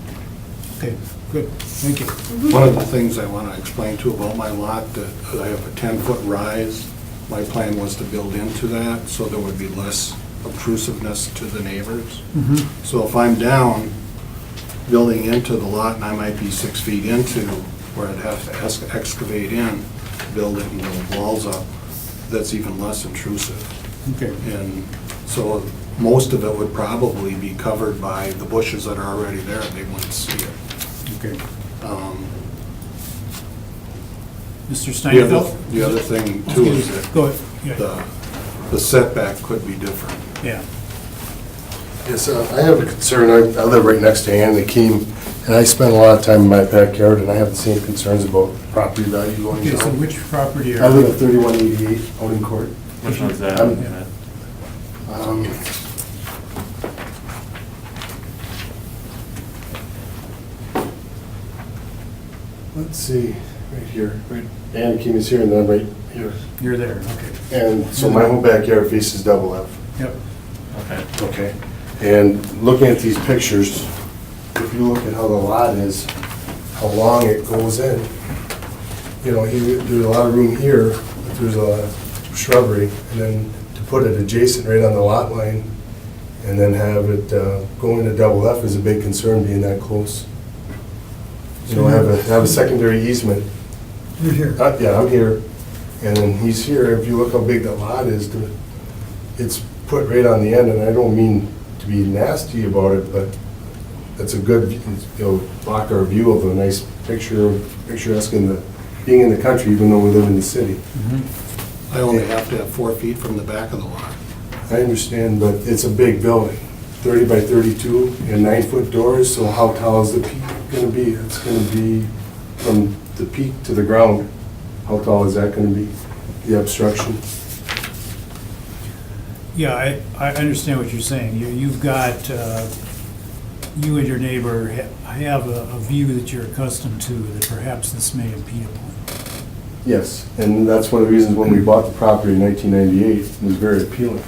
Okay, good, thank you. one of the things I want to explain too about my lot, that I have a 10-foot rise. My plan was to build into that, so there would be less obtrusiveness to the neighbors. So if I'm down building into the lot, and I might be 6 feet into where I'd have to excavate in, build it and build walls up, that's even less intrusive. Okay. And so most of it would probably be covered by the bushes that are already there, they wouldn't see it. Okay. Mr. The Steinfeld? other thing too is that Go ahead. Yeah. the setback could be different. Yeah. Yes, I have a concern. I live right next to Ann Akeem, and I spend a lot of time in my backyard, and I have the same concerns about property value going Okay, so down. which property I are live at 3188 Outing Court. Which one's that? Let's see, right here. Ann Akeem is here, and then right here. You're there, okay. And so my whole backyard faces double F. Yep. Okay. Okay. And looking at these pictures, if you look at how the lot is, how long it goes in, there's a lot of room here, but there's a shrubbery, and then to put it adjacent right on the lot line, and then have it go into double F is a big concern, being that close. You know, have a secondary easement. You're here. Yeah, I'm here, and then he's here. If you look how big that lot is, it's put right on the end, and I don't mean to be nasty about it, but that's a good, you know, block our view of a nice picturesque being in the country, even though we live in the city. I only have to have 4 feet from the back of the lot. I understand, but it's a big building, 30 by 32, and 9-foot doors, so how tall is the peak gonna be? It's gonna be from the peak to the ground. How tall is that gonna be, the obstruction? Yeah, I understand what you're saying. You've got, you and your neighbor have a view that you're accustomed to, that perhaps this may impede upon. Yes, and that's one of the reasons when we bought the property in 1998, it was very appealing,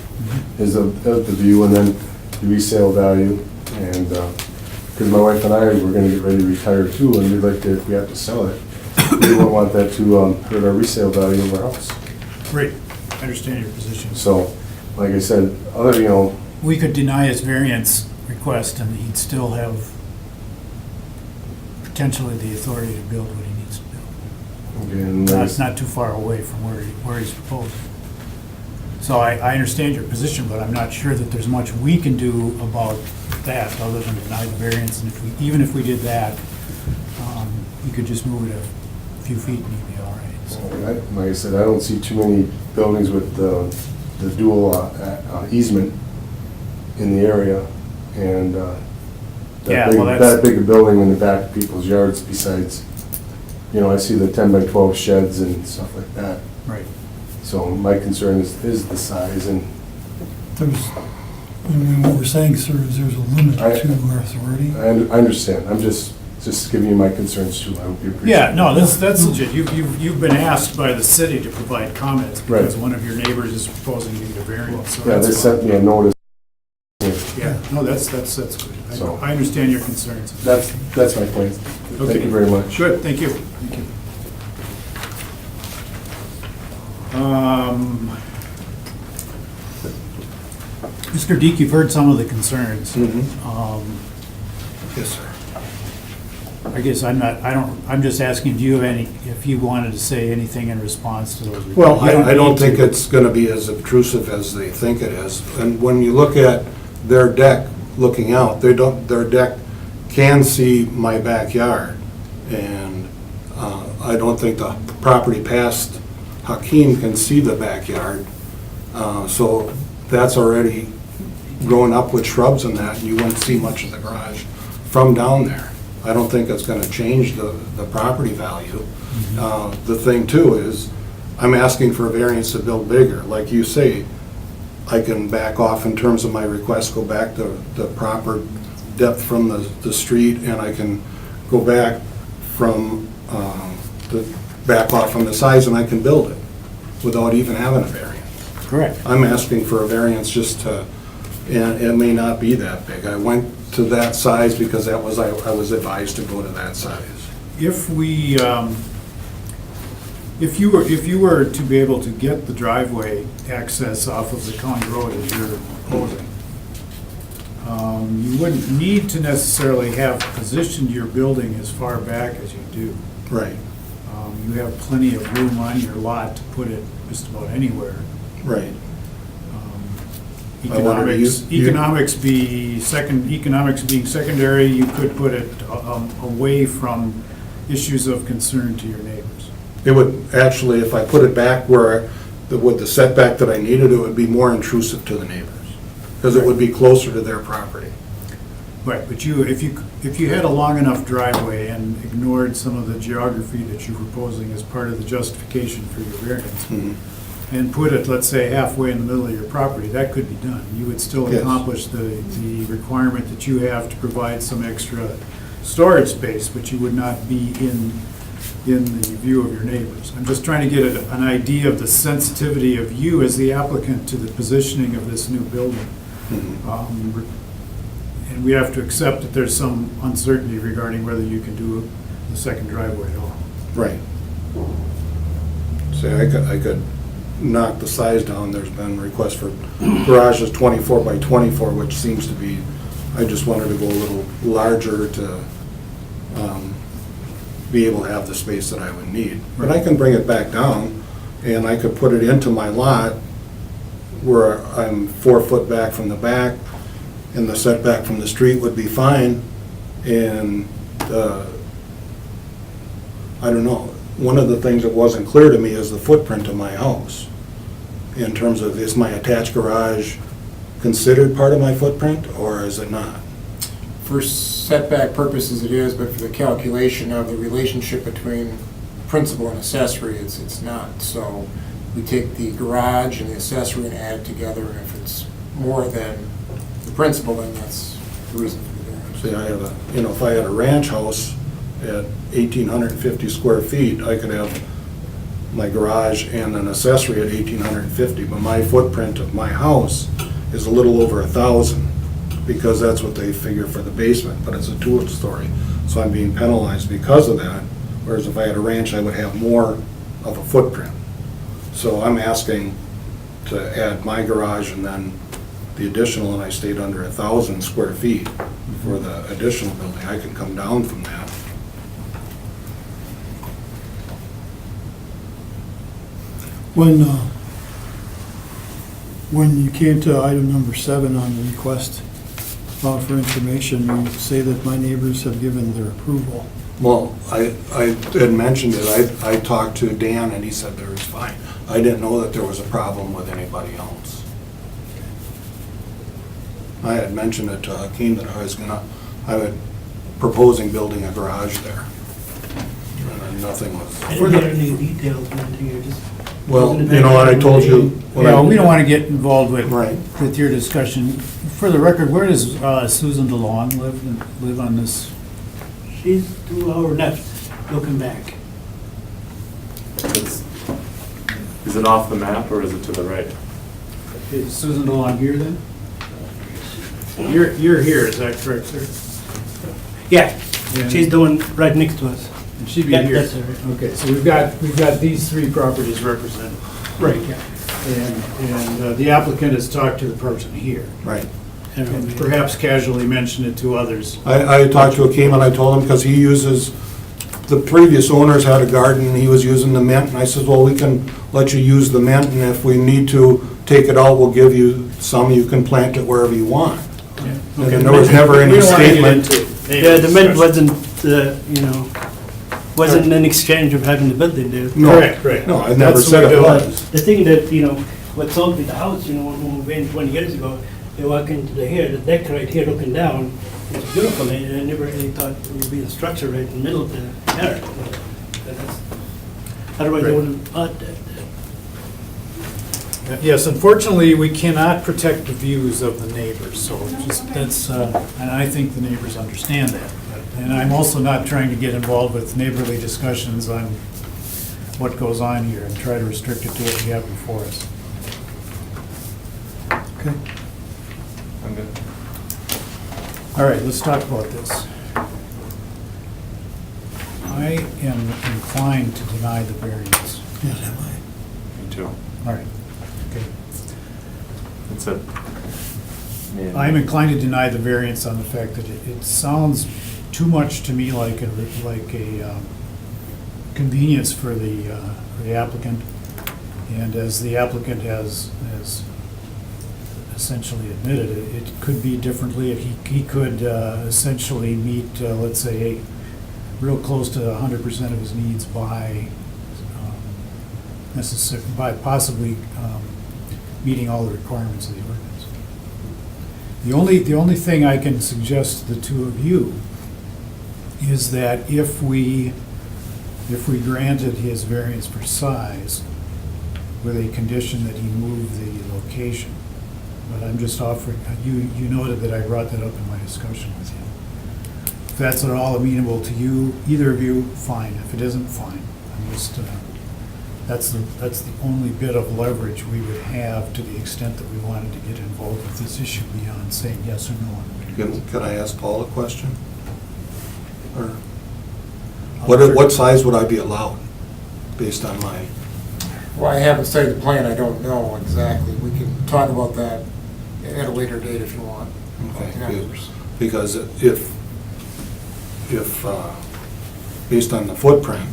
is the view and then the resale value. And, because my wife and I were gonna get ready to retire too, and we'd like to, if we have to sell it, we wouldn't want that to hurt our resale value of our house. Great, I understand your position. So, like I said, other, you know, We could deny his variance request and he'd still have potentially the authority to build what he needs to build. okay, and It's not too far away from where he's proposing. So I understand your position, but I'm not sure that there's much we can do about that other than deny the variance. And even if we did that, you could just move it a few feet and you'd be all right. So, like I said, I don't see too many buildings with the dual easement in the area, and Yeah, well, that's- that big a building in the back of people's yards besides, you know, I see the 10 by 12 sheds and stuff like that. Right. So my concern is the size, and I mean, what we're saying, sir, is there's a limit to our authority. I understand. I'm just giving you my concerns too. I hope you appreciate it. Yeah, no, that's legit. You've been asked by the city to provide comments because Right. one of your neighbors is proposing to get a variance. So Yeah, that's they fine. sent me a notice. Yeah, no, that's good. So- I understand your concerns. That's my point. Okay. Thank you very much. Good, thank you. Thank you. Mr. Deek, you've heard some of the concerns. Yes, sir. I guess I'm just asking, do you have any, if you wanted to say anything in response to those? Well, You I don't need think to. it's gonna be as obtrusive as they think it is. And when you look at their deck looking out, their deck can see my backyard. And I don't think the property past Hakeem can see the backyard. So that's already grown up with shrubs and that, and you won't see much of the garage from down there. I don't think it's gonna change the property value. The thing too is, I'm asking for a variance to build bigger. Like you say, I can back off in terms of my request, go back to the proper depth from the street, and I can go back from, back off from the size, and I can build it without even having a variance. Correct. I'm asking for a variance just to, and it may not be that big. I went to that size because I was advised to go to that size. If we, if you were to be able to get the driveway access off of the county road as you're proposing, you wouldn't need to necessarily have positioned your building as far back as you do. Right, You have plenty of room on your lot to put it just about anywhere. right. I wonder, Economics being secondary, you could put it away from issues of concern to your neighbors. It would, actually, if I put it back where, with the setback that I needed, it would be more intrusive to the neighbors, because it would be closer to their property. Right, but if you had a long enough driveway and ignored some of the geography that you're proposing as part of the justification for your variance, and put it, let's say, halfway in the middle of your property, that could be done. You would still Yes. accomplish the requirement that you have to provide some extra storage space, but you would not be in the view of your neighbors. I'm just trying to get an idea of the sensitivity of you as the applicant to the positioning of this new building. And we have to accept that there's some uncertainty regarding whether you can do the second driveway at all. Right. Say, I could knock the size down. There's been requests for garages 24 by 24, which seems to be, I just wanted to go a little larger to be able to have the space that I would need. But I can bring it back down, and I could put it into my lot where I'm 4 foot back from the back, and the setback from the street would be fine. And I don't know, one of the things that wasn't clear to me is the footprint of my house. In terms of, is my attached garage considered part of my footprint, or is it not? For setback purposes it is, but for the calculation of the relationship between principal and accessory, it's not. So we take the garage and the accessory and add it together, and if it's more than the principal, then that's the reason for the variance. See, I have a, if I had a ranch house at 1,850 square feet, I could have my garage and an accessory at 1,850, but my footprint of my house is a little over 1,000, because that's what they figure for the basement, but it's a 2-story. So I'm being penalized because of that, whereas if I had a ranch, I would have more of a footprint. So I'm asking to add my garage and then the additional, and I stayed under 1,000 square feet for the additional building. I can come down from that. When you came to item number 7 on the request for information, you say that my neighbors have given their approval. Well, I had mentioned it. I talked to Dan and he said there was fine. I didn't know that there was a problem with anybody else. I had mentioned it to Hakeem that I was proposing building a garage there. And nothing was. I didn't get any details or anything, you just. Well, you know what I told you? Yeah, we don't want to get involved with, Right. with your discussion. For the record, where does Susan DeLong live on this? She's to our left, looking back. Is it off the map or is it to the right? Is Susan DeLong here then? You're here, is that correct, sir? Yeah, Yeah. she's the one right next to us. And she'd be That- here. that's her. Okay, so we've got these 3 properties represented. Right, yeah. And the applicant has talked to the person here. Right. And perhaps casually mentioned it to others. I talked to Hakeem and I told him, because he uses, the previous owners had a garden, and he was using the mint, and I said, well, we can let you use the mint, and if we need to take it out, we'll give you some, you can plant it wherever you want. And there was never any statement. Yeah, the mint wasn't, wasn't an exchange of having the building there. No. Correct. No, I never That's said what it we do. was. The thing that, what sold with the house, when we moved in 20 years ago, you walk into the deck right here looking down, it's beautiful, and I never really thought it would be a structure right in the middle of the yard. Otherwise, I Right. wouldn't have bought that. Yes, unfortunately, we cannot protect the views of the neighbors, so that's, and I think the neighbors understand that. And I'm also not trying to get involved with neighborly discussions on what goes on here and try to restrict it to what we have before us. Okay. I'm good. All right, let's talk about this. I am inclined to deny the variance. Yes, am I? Me too. All right, okay. It's a. I'm inclined to deny the variance on the fact that it sounds too much to me like a convenience for the applicant. And as the applicant has essentially admitted, it could be differently. He could essentially meet, let's say, real close to 100% of his needs by possibly meeting all the requirements of the ordinance. The only thing I can suggest to the two of you is that if we granted his variance for size with a condition that he move the location, but I'm just offering, you noted that I brought that up in my discussion with you. If that's at all amenable to you, either of you, fine. If it isn't, fine. I'm just, that's the only bit of leverage we would have to the extent that we wanted to get involved with this issue beyond saying yes or no. Can I ask Paul a question? Or what size would I be allowed based on my Well, I haven't studied the plan, I don't know exactly. We can talk about that at a later date if you want. Okay, Yeah. good. Because if, based on the footprint,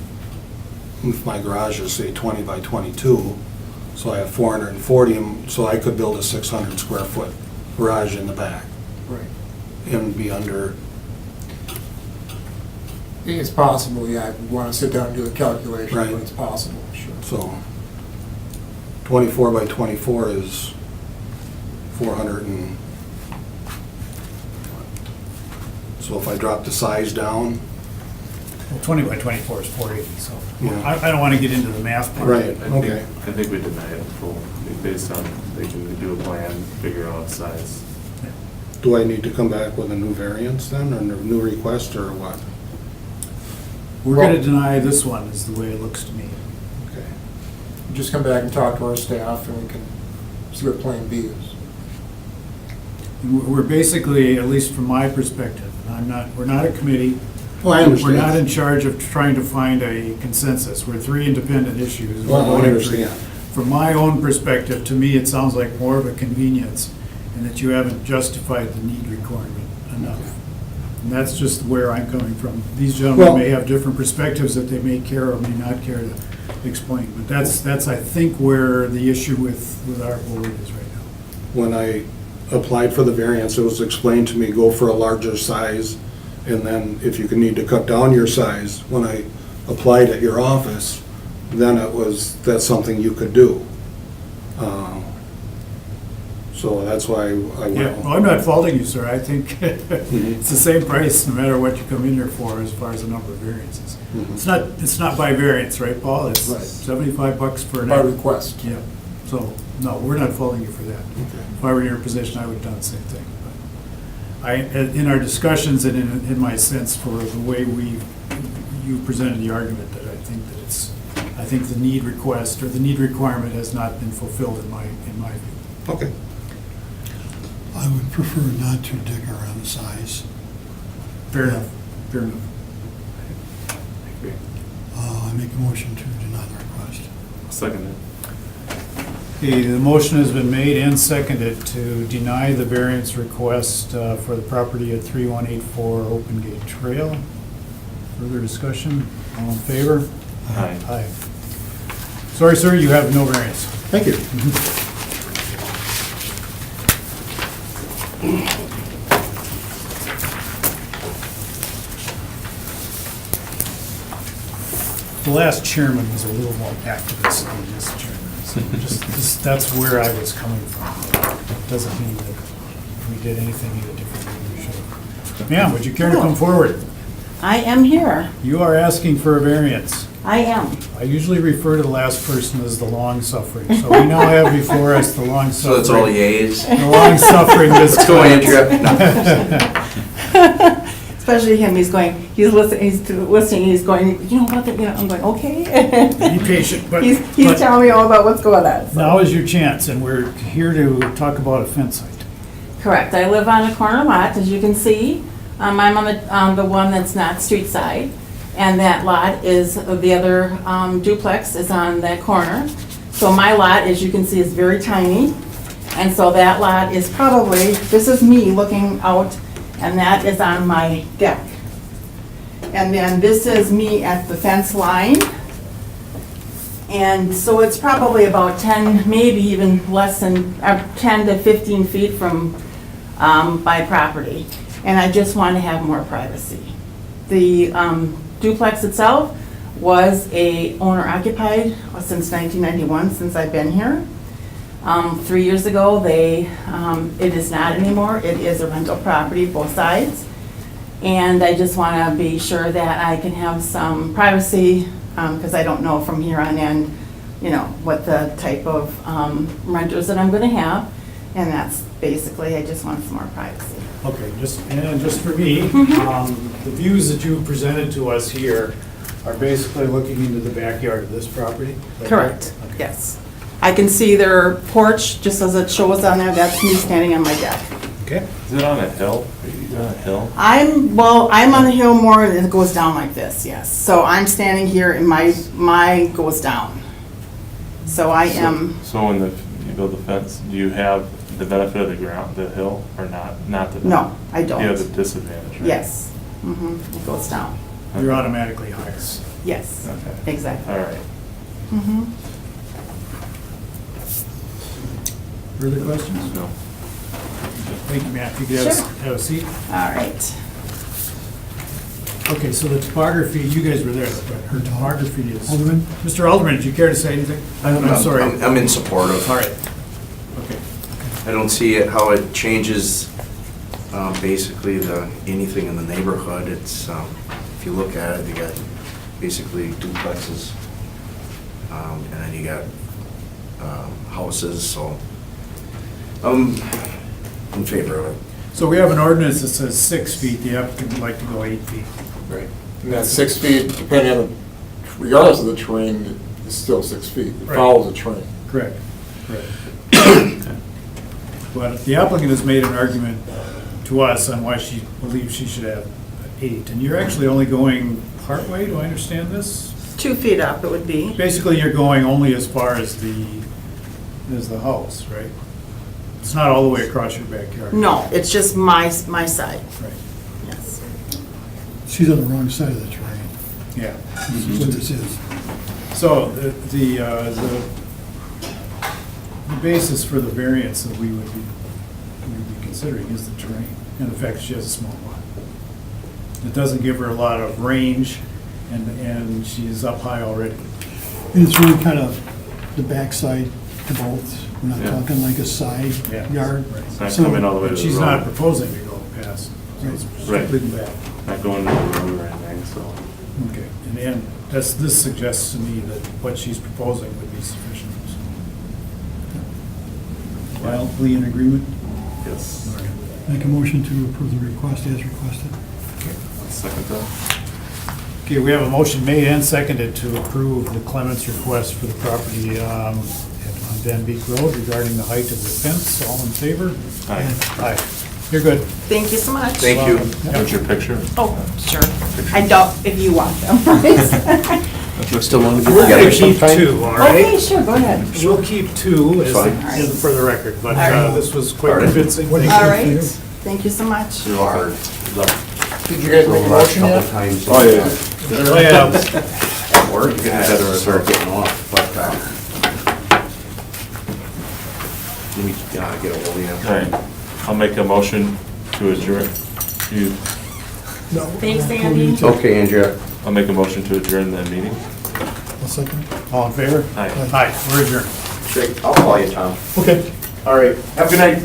if my garage is, say, 20 by 22, so I have 440, so I could build a 600 square foot garage in the back Right. and be under, It's possible, yeah, I want to sit down and do the calculation, Right. but it's possible, sure. so 24 by 24 is 400 and, so if I drop the size down, Well, 20 by 24 is 480, so Yeah. I don't want to get into the math part. Right. I Okay. think we deny it full, based on, they can do a plan, figure out size. do I need to come back with a new variance then, or a new request, or what? We're going to deny this one, is the way it looks to me. Okay. Just come back and talk to our staff and we can see what Plan B is. We're basically, at least from my perspective, we're not a committee. Well, I understand. We're not in charge of trying to find a consensus. We're three independent issues. Well, I We're voting for- understand. From my own perspective, to me, it sounds like more of a convenience, and that you haven't justified the need requirement enough. And that's just where I'm coming from. These Well- gentlemen may have different perspectives that they may care or may not care to explain, but that's, I think, where the issue with our board is right now. When I applied for the variance, it was explained to me, go for a larger size, and then if you need to cut down your size, when I applied at your office, then that's something you could do. So that's why I went. Yeah, well, I'm not faulting you, sir. I think it's the same price no matter what you come in here for as far as the number of variances. Mhm. It's not by variance, right, Paul? It's Right. $75 for an. By request. Yeah, so, no, we're not faulting you for that. Okay. If I were in your position, I would have done the same thing. But in our discussions and in my sense for the way you presented the argument, that I think the need request or the need requirement has not been fulfilled in my view. Okay. I would prefer not to dick around the size. Fair enough, fair enough. I make a motion to deny the request. Second it. Okay, the motion has been made and seconded to deny the variance request for the property at 3184 Open Gate Trail. Further discussion? All in favor? Aye. Aye. Sorry, sir, you have no variance. Thank you. The last chairman was a little more activist than this chairman. So that's where I was coming from. Doesn't mean that we did anything any different than we should have. Ma'am, would you care to come forward? I am here. You are asking for a variance. I am. I usually refer to the last person as the long-suffering, so we now have before us the long-suffering. So it's all yays? The long-suffering Ms. Let's go, Andrea. Especially him, he's listening, he's going, you know about that, I'm going, okay. Be patient, but. He's but telling me all about what's going on. so. Now is your chance, and we're here to talk about a fence site. Correct, I live on a corner lot, as you can see. I'm on the one that's not street side, and that lot is, the other duplex is on that corner. So my lot, as you can see, is very tiny, and so that lot is probably, this is me looking out, and that is on my deck. And then this is me at the fence line. And so it's probably about 10, maybe even less than 10 to 15 feet from my property. And I just want to have more privacy. The duplex itself was a owner occupied since 1991, since I've been here. 3 years ago, it is not anymore. It is a rental property, both sides. And I just want to be sure that I can have some privacy, because I don't know from here on in, what the type of renters that I'm going to have. And that's basically, I just want some more privacy. Okay, just for me, the views that you presented to us here are basically looking into the backyard of this property? Is that Correct, Okay. yes. I can see their porch, just as it shows on there, that's me standing on my deck. Okay. Is it on a hill? Are you on a hill? I'm on the hill more, and it goes down like this, yes. So I'm standing here, and my goes down. So I am, So when you build the fence, do you have the benefit of the ground, the hill, or not? Not the. No, I don't. You have the disadvantage, right? yes, it goes down. You're automatically higher. Yes, Okay. exactly. All right. Mhm. Further questions? No. Thank you, Matt. You can Sure. have a seat. All right. Okay, so the topography, you guys were there, but her topography is. Alderman? Mr. Alderman, did you care to say anything? I'm sorry. I'm in support of. All right. Okay. I don't see it, how it changes basically anything in the neighborhood. It's, if you look at it, you got basically duplexes, and then you got houses, so I'm in favor of it. So we have an ordinance that says 6 feet, the applicant would like to go 8 feet. Right. And that's 6 feet, depending on, regardless of the terrain, it's still 6 feet. It Right. follows the terrain. Correct, correct. But the applicant has made an argument to us on why she believes she should have 8. And you're actually only going part way, do I understand this? 2 feet up it would be. Basically, you're going only as far as the house, right? It's not all the way across your backyard. No, it's just my side. Right. Yes. She's on the wrong side of the terrain. Yeah. This is what this is. So the basis for the variance that we would be considering is the terrain and the fact that she has a small lot. It doesn't give her a lot of range, and she's up high already. And it's really kind of the backside to both. We're not Yeah. talking like a side Yeah. yard. It's not So- coming all the way to But the she's road. not proposing to go past, so it's Right. strictly the back. Not going to the road or anything, so. Okay, and this suggests to me that what she's proposing would be sufficient. Wildly in agreement? Yes. Make a motion to approve the request as requested. Second that. Okay, we have a motion made and seconded to approve the Clements request for the property on Van Beek Road regarding the height of the fence. All in favor? Aye. Aye. You're good. Thank you so much. Thank you. What's your picture? Oh, sure. I don't, if you want them. Still want to get We're gonna together keep sometime? 2, all right? Okay, sure, go ahead. We'll keep 2 as Fine. for the record, but All right. this was quite All right. convincing. All Thank you. right, thank you so much. You are. Did you guys make a motion yet? Oh, yeah. Oh, yeah. Or you can have start getting off, but let me get a hold of you. All right. I'll make a motion to adjourn. You, Thanks, Andy. Okay, Andrea. I'll make a motion to adjourn the meeting. I'll second. All in favor? Aye. Aye, we're adjourned. I'll call you, Tom. Okay. All right. Have a good night.